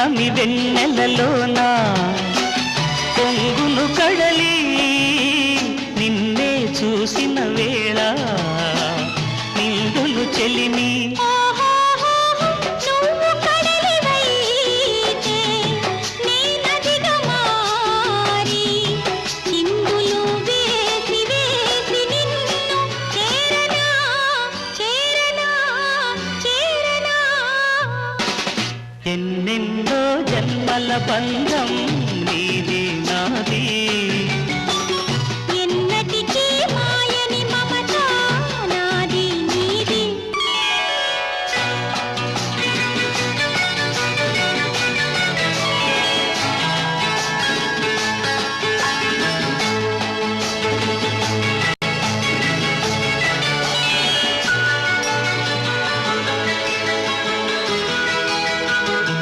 పున్నమి వెన్నెలలోన పొంగును కడలి నిన్నే చూసిన వేళ నిండును చెలిమి ఎన్నెన్నో జన్మల బంధం నీది నాది